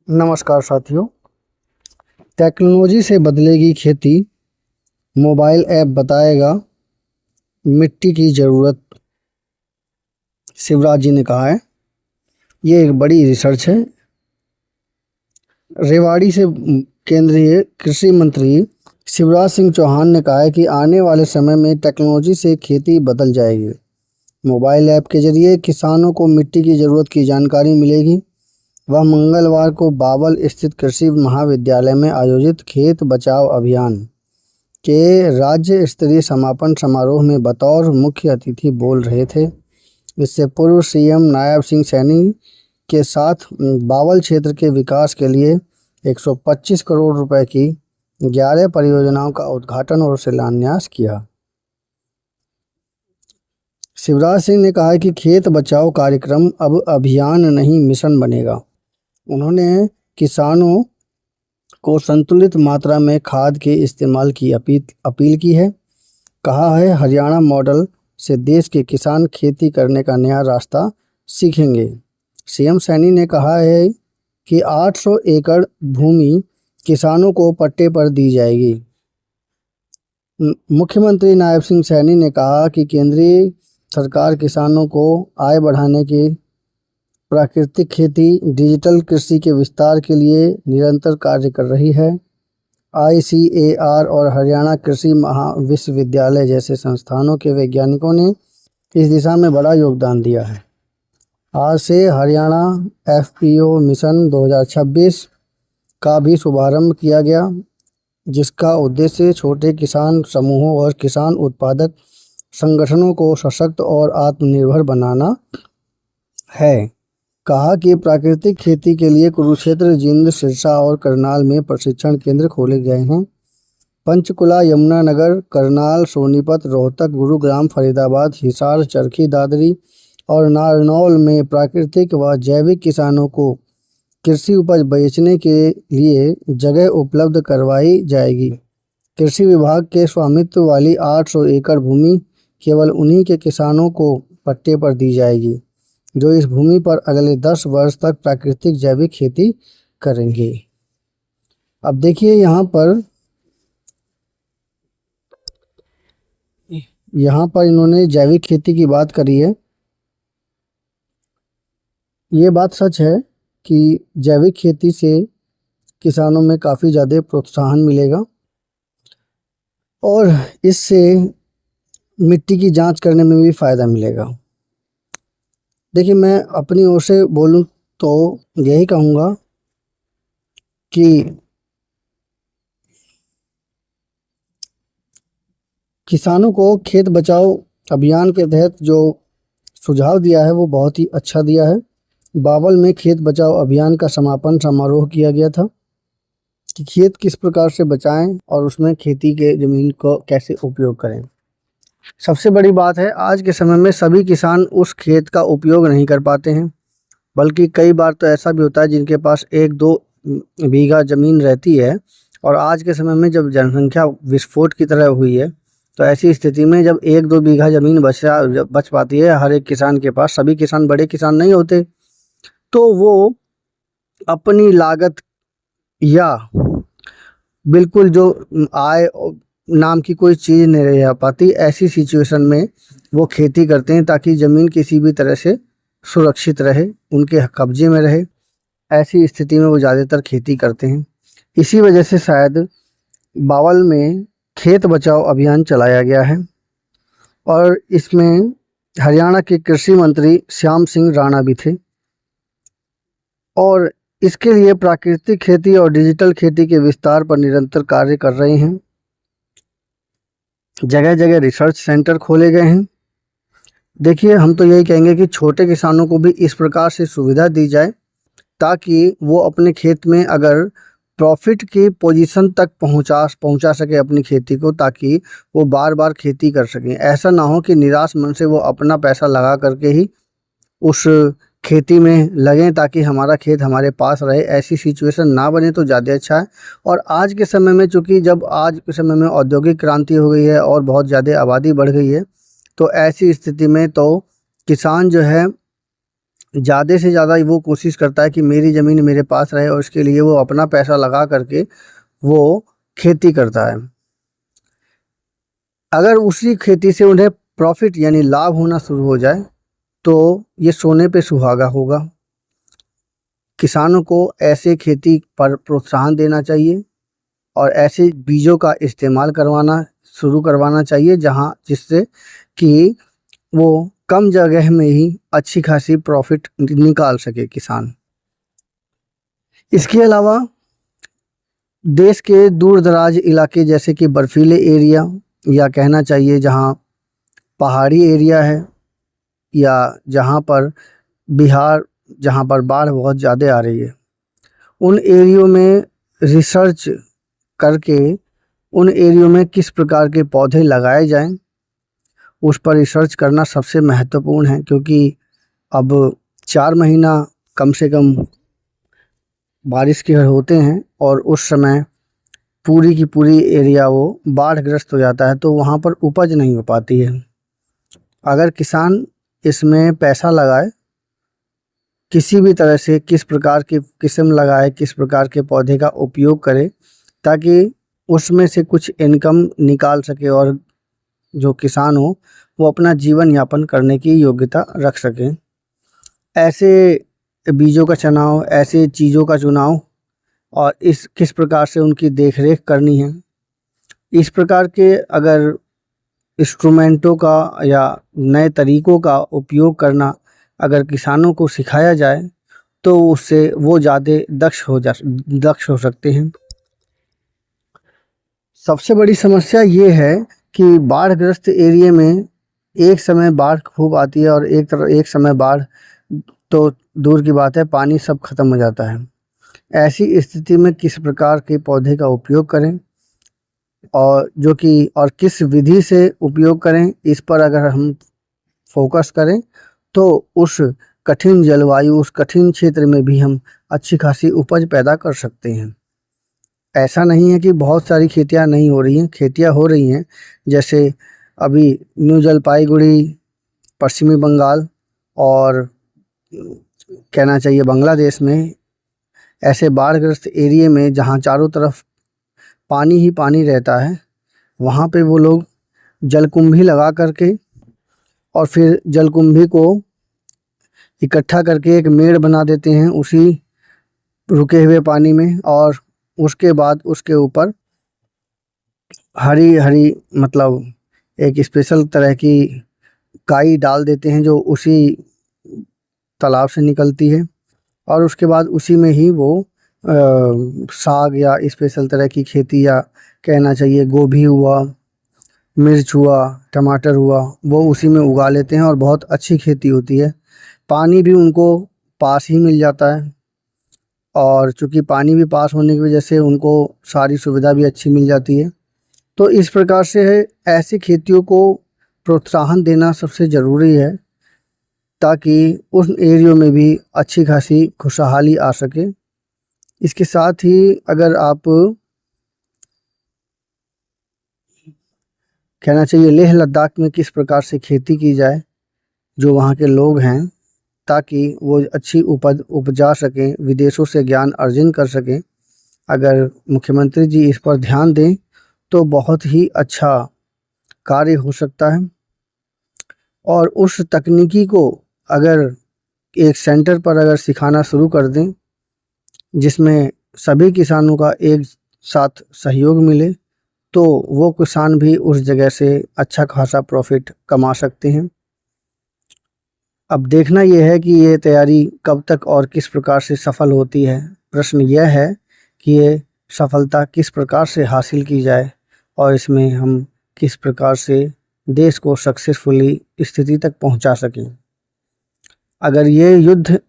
नमस्कार साथियों। टेक्नोलॉजी से बदलेगी खेती, मोबाइल ऐप बताएगा मिट्टी की ज़रूरत, शिवराज जी ने कहा है। ये एक बड़ी रिसर्च है। रेवाड़ी से केंद्रीय कृषि मंत्री शिवराज सिंह चौहान ने कहा है कि आने वाले समय में टेक्नोलॉजी से खेती बदल जाएगी। मोबाइल ऐप के जरिए किसानों को मिट्टी की ज़रूरत की जानकारी मिलेगी। वह मंगलवार को बावल स्थित कृषि महाविद्यालय में आयोजित खेत बचाओ अभियान के राज्य स्तरीय समापन समारोह में बतौर मुख्य अतिथि बोल रहे थे। इससे पूर्व सीएम नायब सिंह सैनी के साथ बावल क्षेत्र के विकास के लिए 125 करोड़ रुपए की 11 परियोजनाओं का उद्घाटन और शिलान्यास किया। शिवराज सिंह ने कहा कि खेत बचाओ कार्यक्रम अब अभियान नहीं मिशन बनेगा। उन्होंने किसानों को संतुलित मात्रा में खाद के इस्तेमाल की अपील की है। कहा है हरियाणा मॉडल से देश के किसान खेती करने का नया रास्ता सीखेंगे। सीएम सैनी ने कहा है कि 800 एकड़ भूमि किसानों को पट्टे पर दी जाएगी। मुख्यमंत्री नायब सिंह सैनी ने कहा कि केंद्रीय सरकार किसानों को आय बढ़ाने की प्राकृतिक खेती, डिजिटल कृषि के विस्तार के लिए निरंतर कार्य कर रही है। ICAR और हरियाणा कृषि महाविश्वविद्यालय जैसे संस्थानों के वैज्ञानिकों ने इस दिशा में बड़ा योगदान दिया है। आज से हरियाणा FPO मिशन 2026 का भी शुभारंभ किया गया, जिसका उद्देश्य छोटे किसान समूहों और किसान उत्पादक संगठनों को सशक्त और आत्मनिर्भर बनाना है। कहा कि प्राकृतिक खेती के लिए कुरुक्षेत्र, जींद, सिरसा और करनाल में प्रशिक्षण केंद्र खोले गए हैं। पंचकुला, यमुनानगर, करनाल, सोनीपत, रोहतक, गुरुग्राम, फरीदाबाद, हिसार, चरखी दादरी और नारनौल में प्राकृतिक व जैविक किसानों को कृषि उपज बेचने के लिए जगह उपलब्ध करवाई जाएगी। कृषि विभाग के स्वामित्व वाली 800 एकड़ भूमि केवल उन्हीं के किसानों को पट्टे पर दी जाएगी जो इस भूमि पर अगले 10 वर्ष तक प्राकृतिक जैविक खेती करेंगे। अब देखिए यहाँ पर इन्होंने जैविक खेती की बात करी है। ये बात सच है कि जैविक खेती से किसानों में काफ़ी ज़्यादा प्रोत्साहन मिलेगा और इससे मिट्टी की जांच करने में भी फ़ायदा मिलेगा। देखिए, मैं अपनी ओर से बोलूं तो यही कहूँगा कि किसानों को खेत बचाओ अभियान के तहत जो सुझाव दिया है वो बहुत ही अच्छा दिया है। बावल में खेत बचाओ अभियान का समापन समारोह किया गया था कि खेत किस प्रकार से बचाएं और उसमें खेती के ज़मीन को कैसे उपयोग करें। सबसे बड़ी बात है, आज के समय में सभी किसान उस खेत का उपयोग नहीं कर पाते हैं, बल्कि कई बार तो ऐसा भी होता है जिनके पास 1-2 बीघा ज़मीन रहती है और आज के समय में जब जनसंख्या विस्फोट की तरह हुई है तो ऐसी स्थिति में जब 1-2 बीघा ज़मीन बच पाती है हर एक किसान के पास, सभी किसान बड़े किसान नहीं होते, तो वो अपनी लागत या बिल्कुल जो आय नाम की कोई चीज़ नहीं रह पाती, ऐसी सिचुएशन में वो खेती करते हैं ताकि ज़मीन किसी भी तरह से सुरक्षित रहे, उनके कब्जे में रहे। ऐसी स्थिति में वो ज़्यादातर खेती करते हैं। इसी वजह से शायद बावल में खेत बचाओ अभियान चलाया गया है और इसमें हरियाणा के कृषि मंत्री श्याम सिंह राणा भी थे और इसके लिए प्राकृतिक खेती और डिजिटल खेती के विस्तार पर निरंतर कार्य कर रहे हैं। जगह जगह रिसर्च सेंटर खोले गए हैं। देखिए, हम तो यही कहेंगे कि छोटे किसानों को भी इस प्रकार से सुविधा दी जाए ताकि वो अपने खेत में अगर प्रॉफिट की पोजीशन तक पहुंचा सके अपनी खेती को, ताकि वो बार बार खेती कर सकें। ऐसा ना हो कि निराश मन से वो अपना पैसा लगा करके ही उस खेती में लगें ताकि हमारा खेत हमारे पास रहे। ऐसी सिचुएशन ना बने तो ज़्यादा अच्छा है। और आज के समय में चूँकि जब आज के समय में औद्योगिक क्रांति हो गई है और बहुत ज़्यादा आबादी बढ़ गई है, तो ऐसी स्थिति में तो किसान जो है ज़्यादा से ज़्यादा वो कोशिश करता है कि मेरी ज़मीन मेरे पास रहे और इसके लिए वो अपना पैसा लगा करके वो खेती करता है। अगर उसी खेती से उन्हें प्रॉफ़िट यानी लाभ होना शुरू हो जाए तो ये सोने पे सुहागा होगा। किसानों को ऐसे खेती पर प्रोत्साहन देना चाहिए और ऐसे बीजों का इस्तेमाल करवाना चाहिए जहाँ जिससे कि वो कम जगह में ही अच्छी खासी प्रॉफ़िट निकाल सके किसान। इसके अलावा देश के दूर दराज इलाके जैसे कि बर्फीले एरिया या कहना चाहिए जहाँ पहाड़ी एरिया है या जहाँ पर बिहार जहाँ पर बाढ़ बहुत ज़्यादा आ रही है, उन एरियो में रिसर्च करके उन एरियो में किस प्रकार के पौधे लगाए जाएं, उस पर रिसर्च करना सबसे महत्वपूर्ण है। क्योंकि अब 4 महीना कम से कम बारिश के होते हैं और उस समय पूरी की पूरी एरिया वो बाढ़ग्रस्त हो जाता है, तो वहाँ पर उपज नहीं हो पाती है। अगर किसान इसमें पैसा लगाए, किसी भी तरह से किस प्रकार की किस्म लगाए, किस प्रकार के पौधे का उपयोग करे ताकि उसमें से कुछ इनकम निकाल सके और जो किसान हो वो अपना जीवन यापन करने की योग्यता रख सके। ऐसे बीजों का चुनाव, ऐसे चीज़ों का चुनाव और इस किस प्रकार से उनकी देखरेख करनी है, इस प्रकार के अगर इंस्ट्रूमेंटों का या नए तरीक़ों का उपयोग करना अगर किसानों को सिखाया जाए तो उससे वो ज़्यादा दक्ष हो सकते हैं। सबसे बड़ी समस्या ये है कि बाढ़ग्रस्त एरिया में एक समय बाढ़ खूब आती है और एक समय बाढ़ तो दूर की बात है, पानी सब ख़त्म हो जाता है। ऐसी स्थिति में किस प्रकार के पौधे का उपयोग करें और किस विधि से उपयोग करें, इस पर अगर हम फोकस करें तो उस कठिन जलवायु, उस कठिन क्षेत्र में भी हम अच्छी खासी उपज पैदा कर सकते हैं। ऐसा नहीं है कि बहुत सारी खेतियाँ नहीं हो रही हैं, खेतियाँ हो रही हैं। जैसे अभी न्यू जलपाईगुड़ी, पश्चिमी बंगाल और कहना चाहिए बांग्लादेश में ऐसे बाढ़ग्रस्त एरिया में जहाँ चारों तरफ पानी ही पानी रहता है, वहाँ पे वो लोग जलकुंभी लगा करके और फिर जलकुंभी को इकट्ठा करके एक मेड़ बना देते हैं उसी रुके हुए पानी में और उसके बाद उसके ऊपर हरी हरी मतलब एक स्पेशल तरह की काई डाल देते हैं जो उसी तालाब से निकलती है और उसके बाद उसी में ही वो साग या स्पेशल तरह की खेती या कहना चाहिए गोभी हुआ, मिर्च हुआ, टमाटर हुआ, वो उसी में उगा लेते हैं और बहुत अच्छी खेती होती है। पानी भी उनको पास ही मिल जाता है और चूँकि पानी भी पास होने की वजह से उनको सारी सुविधा भी अच्छी मिल जाती है। तो इस प्रकार से ऐसी खेतियों को प्रोत्साहन देना सबसे ज़रूरी है ताकि उन एरियो में भी अच्छी खासी खुशहाली आ सके। इसके साथ ही अगर आप कहना चाहिए लेह लद्दाख में किस प्रकार से खेती की जाए, जो वहाँ के लोग हैं, ताकि वो अच्छी उपज उपजा सकें, विदेशों से ज्ञान अर्जन कर सकें। अगर मुख्यमंत्री जी इस पर ध्यान दें तो बहुत ही अच्छा कार्य हो सकता है और उस तकनीकी को अगर एक सेंटर पर अगर सिखाना शुरू कर दें जिसमें सभी किसानों का एक साथ सहयोग मिले तो वो किसान भी उस जगह से अच्छा खासा प्रॉफिट कमा सकते हैं। अब देखना यह है कि ये तैयारी कब तक और किस प्रकार से सफल होती है। प्रश्न यह है कि ये सफलता किस प्रकार से हासिल की जाए और इसमें हम किस प्रकार से देश को सक्सेसफुली स्थिति तक पहुंचा सकें। अगर ये युद्ध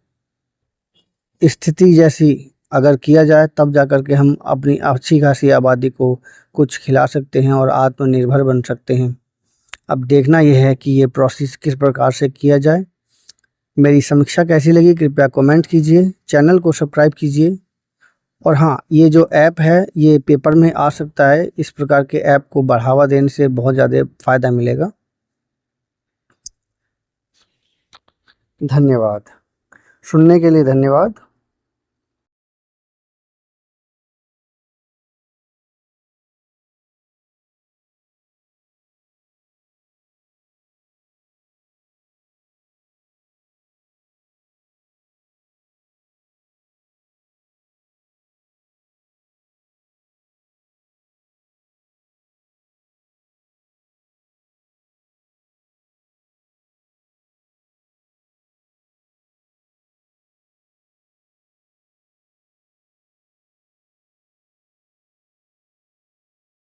स्थिति जैसी अगर किया जाए तब जाकर के हम अपनी अच्छी खासी आबादी को कुछ खिला सकते हैं और आत्मनिर्भर बन सकते हैं। अब देखना यह है कि ये प्रोसेस किस प्रकार से किया जाए। मेरी समीक्षा कैसी लगी कृपया कमेंट कीजिए, चैनल को सब्सक्राइब कीजिए और हाँ, ये जो ऐप है ये पेपर में आ सकता है। इस प्रकार के ऐप को बढ़ावा देने से बहुत ज़्यादा फ़ायदा मिलेगा। धन्यवाद। सुनने के लिए धन्यवाद।